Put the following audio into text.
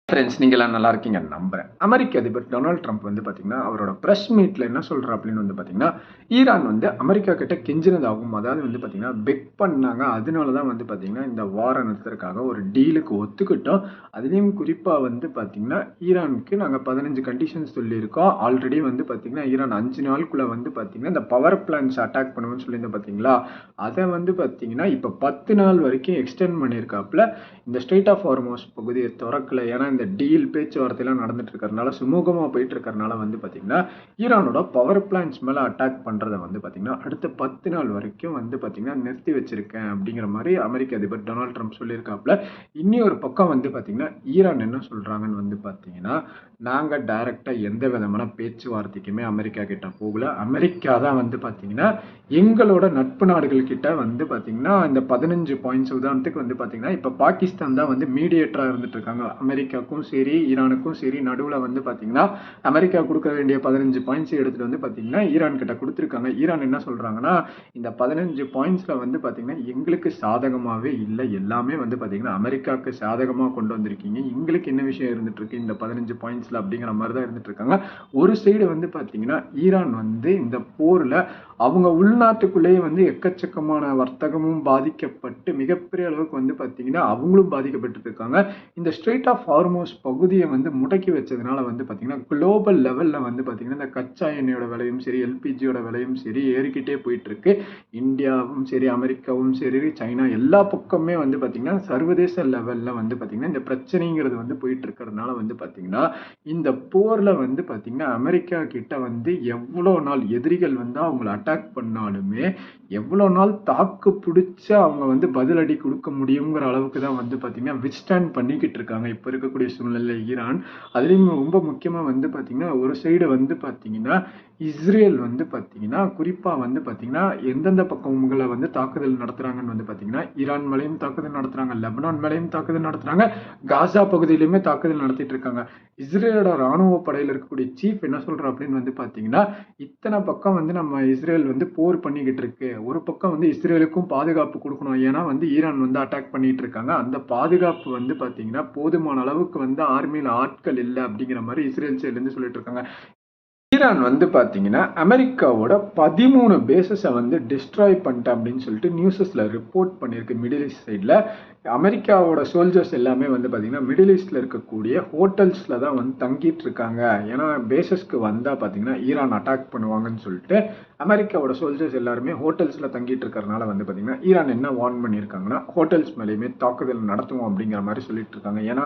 Friends, நீங்க எல்லாம் நல்லா இருக்கீங்கன்னு நம்புறேன். அமெரிக்க அதிபர் டொனால்ட் ட்ரம்ப் வந்து பார்த்தீங்கன்னா, அவரோட பிரஸ் மீட்ல என்ன சொல்றார் அப்படின்னு வந்து பார்த்தீங்கன்னா, ஈரான் வந்து அமெரிக்கா கிட்ட கெஞ்சினதாகவும், அதாவது வந்து பார்த்தீங்கன்னா, பெக் பண்ணாங்க. அதனால தான் வந்து பார்த்தீங்கன்னா, இந்த வார நிறுத்தறதுக்காக ஒரு டீலுக்கு ஒத்துக்கிட்டோம். அதிலயும் குறிப்பா வந்து பார்த்தீங்கன்னா, ஈரானுக்கு நாங்க 15 கண்டிஷன்ஸ் சொல்லியிருக்கோம். ஆல்ரெடி வந்து பார்த்தீங்கன்னா, ஈரான் 5 நாளுக்குள்ள வந்து பார்த்தீங்கன்னா, இந்த பவர் பிளான்ட்ஸ் அட்டாக் பண்ணுவோம்னு சொல்லியிருந்தேன் பார்த்தீங்களா? அத வந்து பார்த்தீங்கன்னா, இப்ப 10 நாள் வரைக்கும் எக்ஸ்டெண்ட் பண்ணியிருக்காப்ல. இந்த ஸ்ட்ரெய்ட் ஆஃப் ஹார்மோஸ் பகுதியை திறக்கல. ஏன்னா இந்த டீல் பேச்சுவார்த்தைலாம் நடந்துட்டு இருக்கிறதுனால சுமூகமா போயிட்டு இருக்கிறதுனால வந்து பார்த்தீங்கன்னா ஈரானோட பவர் பிளான்ட்ஸ் மேல அட்டாக் பண்றதை வந்து பார்த்தீங்கன்னா அடுத்த 10 நாள் வரைக்கும் வந்து பார்த்தீங்கன்னா நிறுத்தி வச்சிருக்கேன் அப்படிங்கிற மாதிரி அமெரிக்க அதிபர் டொனால்ட் ட்ரம்ப் சொல்லியிருக்காப்புல. இன்னி ஒரு பக்கம் வந்து பார்த்தீங்கன்னா ஈரான் என்ன சொல்றாங்கன்னு வந்து பார்த்தீங்கன்னா, நாங்க டைரக்டா எந்த விதமான பேச்சுவார்த்தைக்குமே அமெரிக்கா கிட்ட போகல. அமெரிக்கா தான் வந்து பார்த்தீங்கன்னா எங்களோட நட்பு நாடுகள் கிட்ட வந்து பார்த்தீங்கன்னா இந்த 15 பாயிண்ட்ஸ் உதாரணத்துக்கு வந்து பார்த்தீங்கன்னா இப்ப பாகிஸ்தான் தான் வந்து மீடியேட்டரா இருந்துட்டு இருக்காங்க. அமெரிக்காவுக்கும் சரி ஈரானுக்கும் சரி நடுவுல வந்து பார்த்தீங்கன்னா அமெரிக்கா கொடுக்க வேண்டிய 15 பாயிண்ட்ஸ் எடுத்துட்டு வந்து பார்த்தீங்கன்னா ஈரான் கிட்ட கொடுத்துருக்காங்க. ஈரான் என்ன சொல்றாங்கன்னா, இந்த 15 பாயிண்ட்ஸ்ல வந்து பார்த்தீங்கன்னா எங்களுக்கு சாதகமாவே இல்லை, எல்லாமே வந்து பார்த்தீங்கன்னா அமெரிக்காவுக்கு சாதகமா கொண்டு வந்திருக்கீங்க, எங்களுக்கு என்ன விஷயம் இருந்துட்டு இருக்கு இந்த 15 பாயிண்ட்ஸ்ல அப்படிங்கிற மாதிரி தான் இருந்துட்டு இருக்காங்க. ஒரு சைடு வந்து பார்த்தீங்கன்னா ஈரான் வந்து இந்த போர்ல அவங்க உள்நாட்டுக்குள்ளேயே வந்து எக்கச்சக்கமான வர்த்தகமும் பாதிக்கப்பட்டு மிகப்பெரிய அளவுக்கு வந்து பார்த்தீங்கன்னா அவங்களும் பாதிக்கப்பட்டு இருக்காங்க. இந்த ஸ்ட்ரெய்ட் ஆஃப் ஹார்மோஸ் பகுதியை வந்து முடக்கி வச்சதுனால வந்து பார்த்தீங்கன்னா குளோபல் லெவல்ல வந்து பார்த்தீங்கன்னா இந்த கச்சா எண்ணெயோட விலையும் சரி எல்பிஜியோட விலையும் சரி ஏறிக்கிட்டே போயிட்டு இருக்கு. இந்தியாவும் சரி அமெரிக்காவும் சரி சைனா எல்லா பக்கமே வந்து பார்த்தீங்கன்னா சர்வதேச லெவல்ல வந்து பார்த்தீங்கன்னா இந்த பிரச்சனைங்கிறது வந்து போயிட்டு இருக்கிறதுனால வந்து பார்த்தீங்கன்னா இந்த போர்ல வந்து பார்த்தீங்கன்னா அமெரிக்கா கிட்ட வந்து எவ்வளோ நாள் எதிரிகள் வந்து அவங்களை அட்டாக் பண்ணாலுமே எவ்வளோ நாள் தாக்கு பிடிச்ச அவங்க வந்து பதிலடி கொடுக்க முடியுங்கிற அளவுக்கு தான் வந்து பார்த்தீங்கன்னா வித்ஸ்டாண்ட் பண்ணிக்கிட்டு இருக்காங்க இப்போ இருக்கக்கூடிய சூழ்நிலை ஈரான். அதுலேயும் ரொம்ப முக்கியமாக வந்து பார்த்தீங்கன்னா ஒரு சைடு வந்து பார்த்தீங்கன்னா இஸ்ரேல் வந்து பார்த்தீங்கன்னா குறிப்பாக வந்து பார்த்தீங்கன்னா எந்தெந்த பக்கங்களை வந்து தாக்குதல் நடத்துறாங்கன்னு வந்து பார்த்தீங்கன்னா ஈரான் மேலேயும் தாக்குதல் நடத்துறாங்க, லெபனான் மேலேயும் தாக்குதல் நடத்துறாங்க, காசா பகுதியிலுமே தாக்குதல் நடத்திட்டு இருக்காங்க. இஸ்ரேலோட ராணுவ படையில் இருக்கக்கூடிய சீஃப் என்ன சொல்ற அப்படின்னு வந்து பார்த்தீங்கன்னா, இத்தனை பக்கம் வந்து நம்ம இஸ்ரேல் வந்து போர் பண்ணிக்கிட்டு இருக்கு, ஒரு பக்கம் வந்து இஸ்ரேலுக்கும் பாதுகாப்பு கொடுக்கணும், ஏன்னா வந்து ஈரான் வந்து அட்டாக் பண்ணிட்டு இருக்காங்க, அந்த பாதுகாப்பு வந்து பார்த்தீங்கன்னா போதுமான அளவுக்கு வந்து ஆர்மியில் ஆட்கள் இல்லை அப்படிங்கிற மாதிரி இஸ்ரேல் சைட்ல இருந்து சொல்லிட்டு இருக்காங்க. ஈரான் வந்து பார்த்தீங்கன்னா அமெரிக்காவோட 13 பேசஸை வந்து டிஸ்ட்ராய் பண்ணிட்டேன் அப்படின்னு சொல்லிட்டு நியூஸஸ்ல ரிப்போர்ட் பண்ணியிருக்கு. மிடில் ஈஸ்ட் சைடில் அமெரிக்காவோட சோல்ஜர்ஸ் எல்லாமே வந்து பார்த்தீங்கன்னா மிடில் ஈஸ்ட்ல இருக்கக்கூடிய ஹோட்டல்ஸ்ல தான் வந்து தங்கிட்டு இருக்காங்க. ஏன்னா பேசஸ்க்கு வந்தால் பார்த்தீங்கன்னா ஈரான் அட்டாக் பண்ணுவாங்கன்னு சொல்லிட்டு அமெரிக்காவோட சோல்ஜர்ஸ் எல்லாருமே ஹோட்டல்ஸ்ல தங்கிட்டு இருக்கிறதுனால வந்து பார்த்தீங்கன்னா ஈரான் என்ன வார்ன் பண்ணியிருக்காங்கன்னா ஹோட்டல்ஸ் மேலேயுமே தாக்குதல் நடத்துவோம் அப்படிங்கிற மாதிரி சொல்லிட்டு இருக்காங்க. ஏன்னா